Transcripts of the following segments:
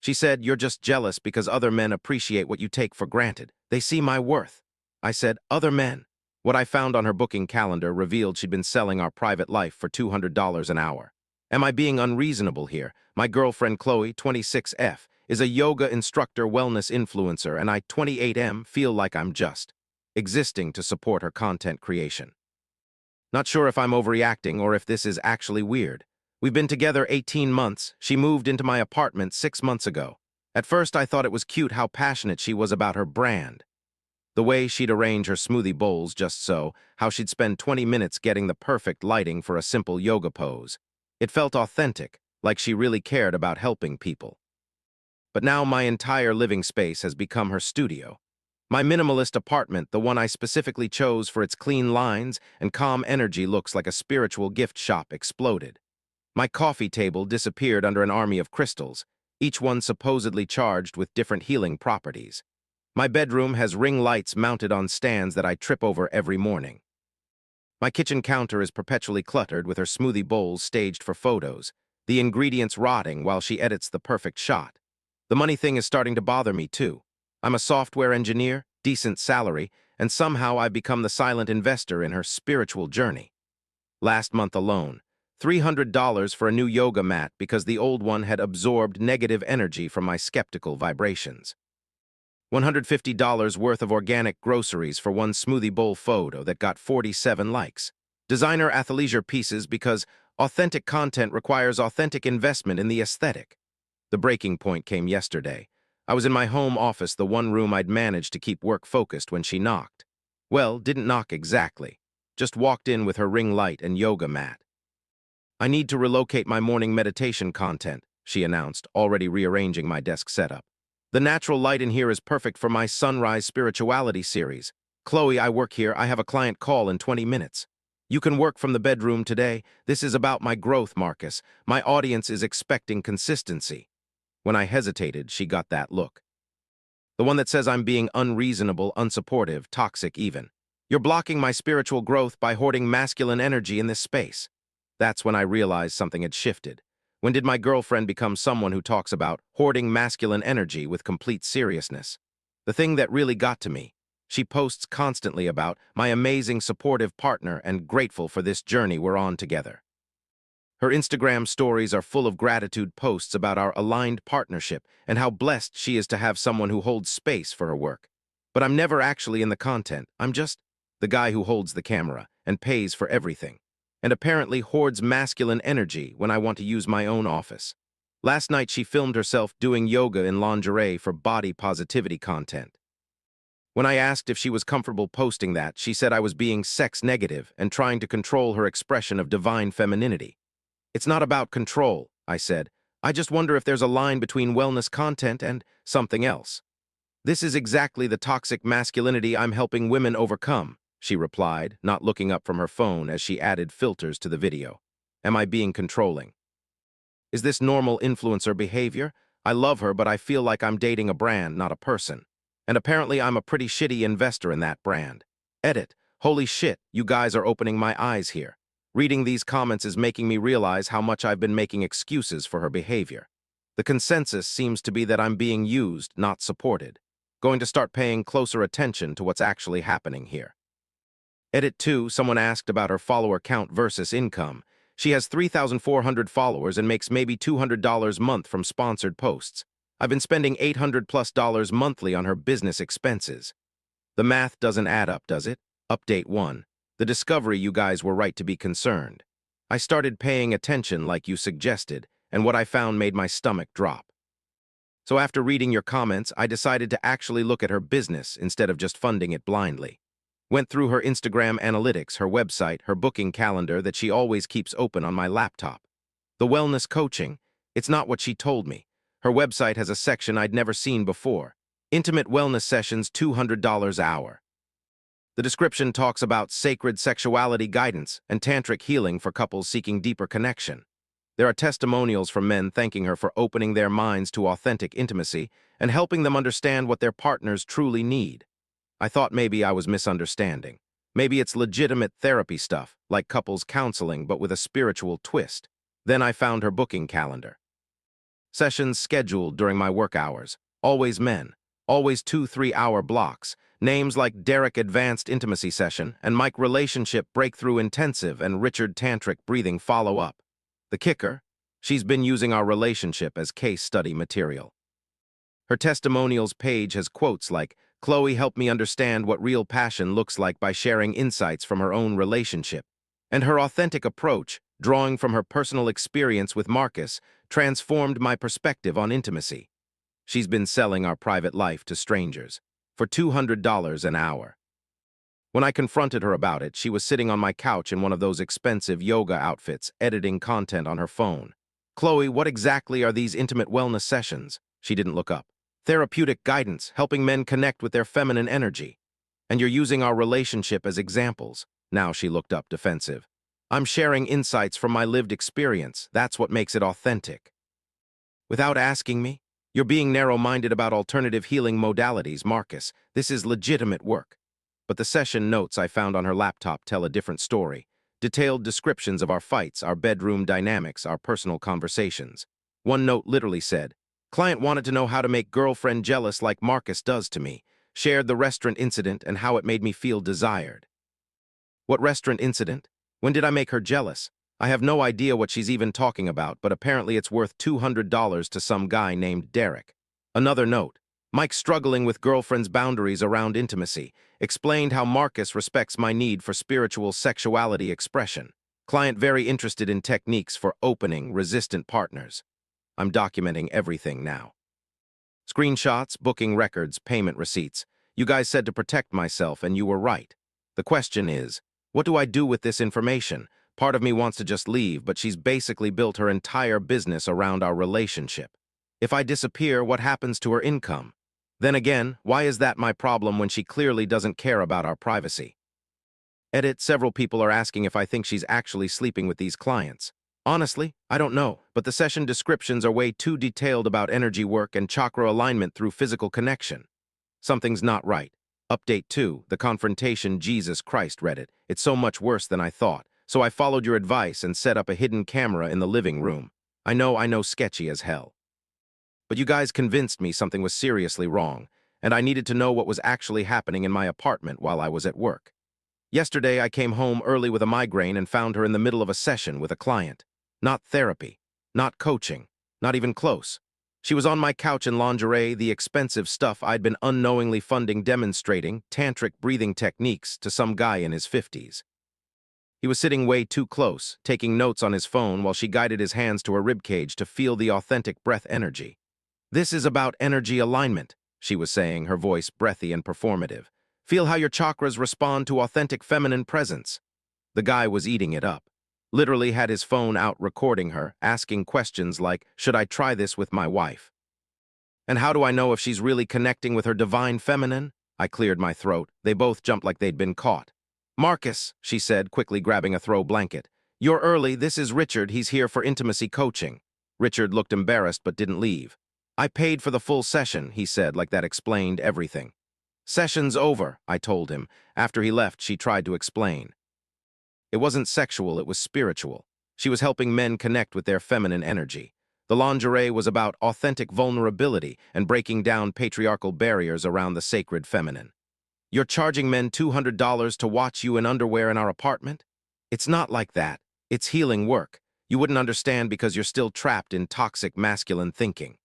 She said, "You're just jealous because other men appreciate what you take for granted. They see my worth." I said, "Other men?" What I found on her booking calendar revealed she'd been selling our private life for $200 an hour. Am I being unreasonable here? My girlfriend Chloe, 26F, is a yoga instructor wellness influencer, and I, 28M, feel like I'm just existing to support her content creation. Not sure if I'm overreacting or if this is actually weird. We've been together 18 months. She moved into my apartment 6 months ago. At first, I thought it was cute how passionate she was about her brand. The way she'd arrange her smoothie bowls just so, how she'd spend 20 minutes getting the perfect lighting for a simple yoga pose. It felt authentic, like she really cared about helping people. But now my entire living space has become her studio. My minimalist apartment, the one I specifically chose for its clean lines and calm energy, looks like a spiritual gift shop exploded. My coffee table disappeared under an army of crystals, each one supposedly charged with different healing properties. My bedroom has ring lights mounted on stands that I trip over every morning. My kitchen counter is perpetually cluttered with her smoothie bowls staged for photos, the ingredients rotting while she edits the perfect shot. The money thing is starting to bother me too. I'm a software engineer, decent salary, and somehow I've become the silent investor in her spiritual journey. Last month alone, $300 for a new yoga mat because the old one had absorbed negative energy from my skeptical vibrations. $150 worth of organic groceries for one smoothie bowl photo that got 47 likes. Designer athleisure pieces because authentic content requires authentic investment in the aesthetic. The breaking point came yesterday. I was in my home office, the one room I'd managed to keep work focused, when she knocked. Well, didn't knock exactly. Just walked in with her ring light and yoga mat. "I need to relocate my morning meditation content," she announced, already rearranging my desk setup. "The natural light in here is perfect for my Sunrise Spirituality series. Chloe, I work here. I have a client call in 20 minutes. You can work from the bedroom today. This is about my growth, Marcus. My audience is expecting consistency." When I hesitated, she got that look. The one that says I'm being unreasonable, unsupportive, toxic even. "You're blocking my spiritual growth by hoarding masculine energy in this space." That's when I realized something had shifted. When did my girlfriend become someone who talks about hoarding masculine energy with complete seriousness? The thing that really got to me, she posts constantly about my amazing supportive partner and grateful for this journey we're on together. Her Instagram stories are full of gratitude posts about our aligned partnership and how blessed she is to have someone who holds space for her work. But I'm never actually in the content. I'm just the guy who holds the camera and pays for everything, and apparently hoards masculine energy when I want to use my own office. Last night she filmed herself doing yoga in lingerie for body positivity content. When I asked if she was comfortable posting that, she said I was being sex negative and trying to control her expression of divine femininity. "It's not about control," I said. "I just wonder if there's a line between wellness content and something else." "This is exactly the toxic masculinity I'm helping women overcome," she replied, not looking up from her phone as she added filters to the video. Am I being controlling? Is this normal influencer behavior? I love her, but I feel like I'm dating a brand, not a person. And apparently I'm a pretty shitty investor in that brand. Edit. Holy shit, you guys are opening my eyes here. Reading these comments is making me realize how much I've been making excuses for her behavior. The consensus seems to be that I'm being used, not supported. Going to start paying closer attention to what's actually happening here. Edit 2, someone asked about her follower count versus income. She has 3,400 followers and makes maybe $200 a month from sponsored posts. I've been spending $800+ monthly on her business expenses. The math doesn't add up, does it? Update 1. The discovery: you guys were right to be concerned. I started paying attention like you suggested, and what I found made my stomach drop. So after reading your comments, I decided to actually look at her business instead of just funding it blindly. Went through her Instagram analytics, her website, her booking calendar that she always keeps open on my laptop. The wellness coaching, it's not what she told me. Her website has a section I'd never seen before. Intimate wellness sessions, $200 an hour. The description talks about sacred sexuality guidance and tantric healing for couples seeking deeper connection. There are testimonials from men thanking her for opening their minds to authentic intimacy and helping them understand what their partners truly need. I thought maybe I was misunderstanding. Maybe it's legitimate therapy stuff, like couples counseling but with a spiritual twist. Then I found her booking calendar. Sessions scheduled during my work hours. Always men. Always 2-3 hour blocks. Names like Derek Advanced Intimacy Session and Mike Relationship Breakthrough Intensive and Richard Tantric Breathing Follow-Up. The kicker? She's been using our relationship as case study material. Her testimonials page has quotes like, "Chloe helped me understand what real passion looks like by sharing insights from her own relationship." And her authentic approach, drawing from her personal experience with Marcus, transformed my perspective on intimacy. She's been selling our private life to strangers for $200 an hour. When I confronted her about it, she was sitting on my couch in one of those expensive yoga outfits, editing content on her phone. "Chloe, what exactly are these intimate wellness sessions?" She didn't look up. "Therapeutic guidance, helping men connect with their feminine energy. And you're using our relationship as examples." Now she looked up defensive. "I'm sharing insights from my lived experience. That's what makes it authentic." Without asking me? You're being narrow-minded about alternative healing modalities, Marcus. This is legitimate work. But the session notes I found on her laptop tell a different story. Detailed descriptions of our fights, our bedroom dynamics, our personal conversations. One note literally said, "Client wanted to know how to make girlfriend jealous like Marcus does to me. Shared the restaurant incident and how it made me feel desired." What restaurant incident? When did I make her jealous? I have no idea what she's even talking about, but apparently it's worth $200 to some guy named Derek. Another note. Mike struggling with girlfriend's boundaries around intimacy. Explained how Marcus respects my need for spiritual sexuality expression. Client very interested in techniques for opening resistant partners. I'm documenting everything now. Screenshots, booking records, payment receipts. You guys said to protect myself, and you were right. The question is, what do I do with this information? Part of me wants to just leave, but she's basically built her entire business around our relationship. If I disappear, what happens to her income? Then again, why is that my problem when she clearly doesn't care about our privacy? Edit, several people are asking if I think she's actually sleeping with these clients. Honestly, I don't know, but the session descriptions are way too detailed about energy work and chakra alignment through physical connection. Something's not right. Update 2, the confrontation Jesus Christ Reddit. It's so much worse than I thought. So I followed your advice and set up a hidden camera in the living room. I know, sketchy as hell. But you guys convinced me something was seriously wrong, and I needed to know what was actually happening in my apartment while I was at work. Yesterday, I came home early with a migraine and found her in the middle of a session with a client. Not therapy, not coaching, not even close. She was on my couch in lingerie, the expensive stuff I'd been unknowingly funding, demonstrating tantric breathing techniques to some guy in his 50s. He was sitting way too close, taking notes on his phone while she guided his hands to her ribcage to feel the authentic breath energy. "This is about energy alignment," she was saying, her voice breathy and performative. "Feel how your chakras respond to authentic feminine presence." The guy was eating it up. Literally had his phone out recording her, asking questions like, "Should I try this with my wife? And how do I know if she's really connecting with her divine feminine?" I cleared my throat. They both jumped like they'd been caught. "Marcus," she said, quickly grabbing a throw blanket. "You're early. This is Richard. He's here for intimacy coaching." Richard looked embarrassed but didn't leave. "I paid for the full session," he said, like that explained everything. "Session's over," I told him. After he left, she tried to explain. It wasn't sexual, it was spiritual. She was helping men connect with their feminine energy. The lingerie was about authentic vulnerability and breaking down patriarchal barriers around the sacred feminine. "You're charging men $200 to watch you in underwear in our apartment?" "It's not like that. It's healing work. You wouldn't understand because you're still trapped in toxic masculine thinking."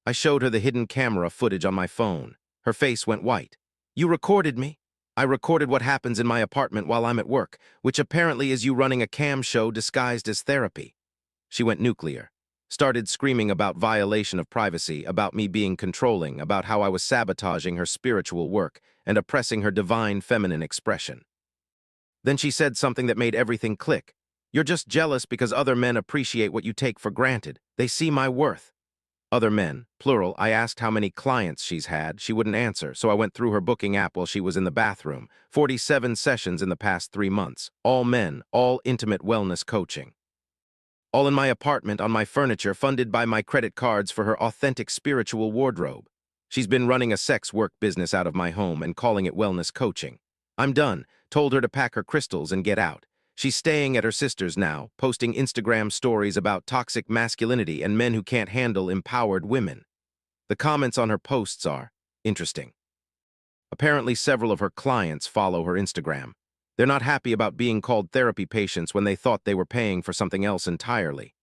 I showed her the hidden camera footage on my phone. Her face went white. "You recorded me?" "I recorded what happens in my apartment while I'm at work, which apparently is you running a cam show disguised as therapy." She went nuclear. Started screaming about violation of privacy, about me being controlling, about how I was sabotaging her spiritual work and oppressing her divine feminine expression. Then she said something that made everything click. "You're just jealous because other men appreciate what you take for granted. They see my worth." Other men, plural. I asked how many clients she's had. She wouldn't answer, so I went through her booking app while she was in the bathroom. 47 sessions in the past 3 months. All men, all intimate wellness coaching. All in my apartment, on my furniture, funded by my credit cards for her authentic spiritual wardrobe. She's been running a sex work business out of my home and calling it wellness coaching. I'm done. Told her to pack her crystals and get out. She's staying at her sister's now, posting Instagram stories about toxic masculinity and men who can't handle empowered women. The comments on her posts are interesting. Apparently, several of her clients follow her Instagram. They're not happy about being called therapy patients when they thought they were paying for something else entirely.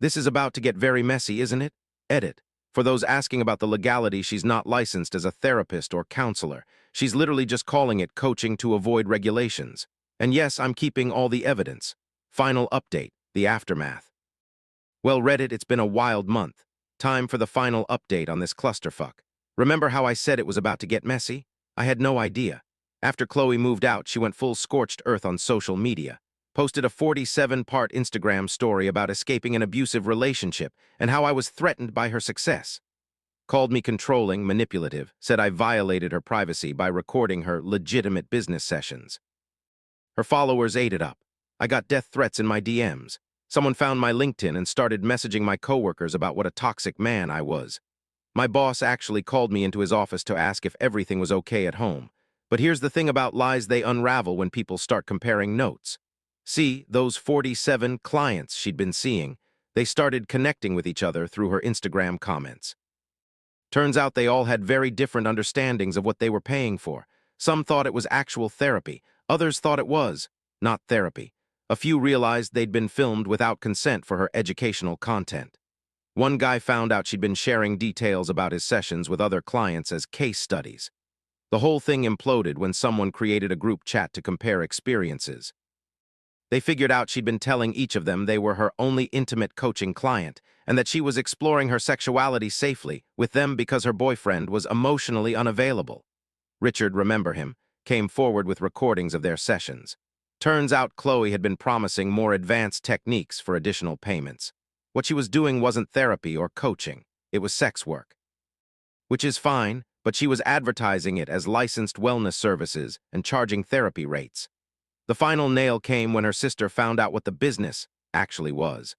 This is about to get very messy, isn't it? Edit. For those asking about the legality, she's not licensed as a therapist or counselor. She's literally just calling it coaching to avoid regulations. And yes, I'm keeping all the evidence. Final update, the aftermath. Well, Reddit, it's been a wild month. Time for the final update on this clusterfuck. Remember how I said it was about to get messy? I had no idea. After Chloe moved out, she went full scorched earth on social media. Posted a 47-part Instagram story about escaping an abusive relationship and how I was threatened by her success. Called me controlling, manipulative, said I violated her privacy by recording her legitimate business sessions. Her followers ate it up. I got death threats in my DMs. Someone found my LinkedIn and started messaging my coworkers about what a toxic man I was. My boss actually called me into his office to ask if everything was okay at home. But here's the thing about lies: they unravel when people start comparing notes. See, those 47 clients she'd been seeing, they started connecting with each other through her Instagram comments. Turns out they all had very different understandings of what they were paying for. Some thought it was actual therapy. Others thought it was not therapy. A few realized they'd been filmed without consent for her educational content. One guy found out she'd been sharing details about his sessions with other clients as case studies. The whole thing imploded when someone created a group chat to compare experiences. They figured out she'd been telling each of them they were her only intimate coaching client and that she was exploring her sexuality safely with them because her boyfriend was emotionally unavailable. Richard, remember him, came forward with recordings of their sessions. Turns out Chloe had been promising more advanced techniques for additional payments. What she was doing wasn't therapy or coaching, it was sex work. Which is fine, but she was advertising it as licensed wellness services and charging therapy rates. The final nail came when her sister found out what the business actually was.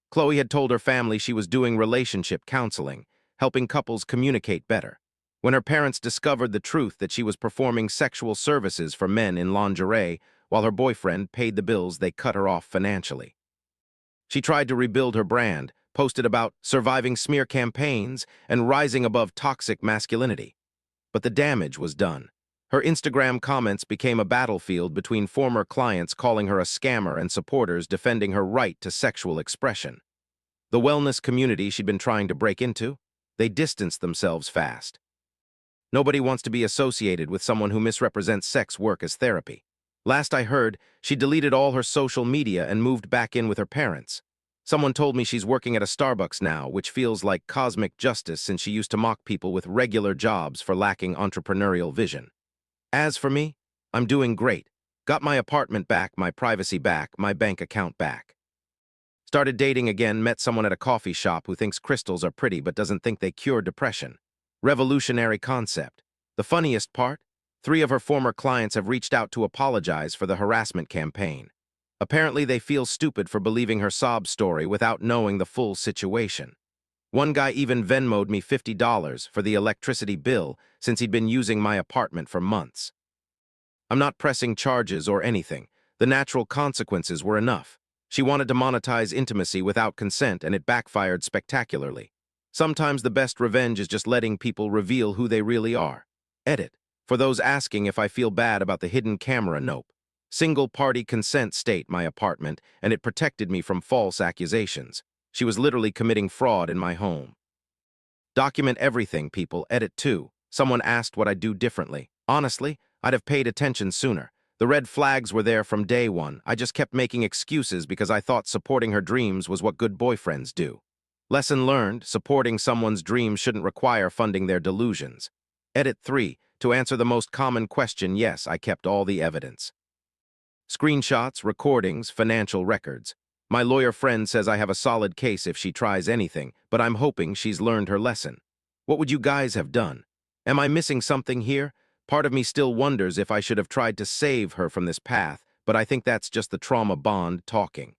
Chloe had told her family she was doing relationship counseling, helping couples communicate better. When her parents discovered the truth that she was performing sexual services for men in lingerie while her boyfriend paid the bills, they cut her off financially. She tried to rebuild her brand, posted about surviving smear campaigns and rising above toxic masculinity. But the damage was done. Her Instagram comments became a battlefield between former clients calling her a scammer and supporters defending her right to sexual expression. The wellness community she'd been trying to break into, they distanced themselves fast. Nobody wants to be associated with someone who misrepresents sex work as therapy. Last I heard, she deleted all her social media and moved back in with her parents. Someone told me she's working at a Starbucks now, which feels like cosmic justice since she used to mock people with regular jobs for lacking entrepreneurial vision. As for me, I'm doing great. Got my apartment back, my privacy back, my bank account back. Started dating again, met someone at a coffee shop who thinks crystals are pretty but doesn't think they cure depression. Revolutionary concept. The funniest part? 3 of her former clients have reached out to apologize for the harassment campaign. Apparently they feel stupid for believing her sob story without knowing the full situation. One guy even Venmo'd me $50 for the electricity bill since he'd been using my apartment for months. I'm not pressing charges or anything. The natural consequences were enough. She wanted to monetize intimacy without consent, and it backfired spectacularly. Sometimes the best revenge is just letting people reveal who they really are. Edit. For those asking if I feel bad about the hidden camera, nope. Single-party consent state my apartment, and it protected me from false accusations. She was literally committing fraud in my home. Document everything, people. Edit 2. Someone asked what I'd do differently. Honestly, I'd have paid attention sooner. The red flags were there from day one. I just kept making excuses because I thought supporting her dreams was what good boyfriends do. Lesson learned: supporting someone's dreams shouldn't require funding their delusions. Edit 3. To answer the most common question, yes, I kept all the evidence. Screenshots, recordings, financial records. My lawyer friend says I have a solid case if she tries anything, but I'm hoping she's learned her lesson. What would you guys have done? Am I missing something here? Part of me still wonders if I should have tried to save her from this path, but I think that's just the trauma bond talking.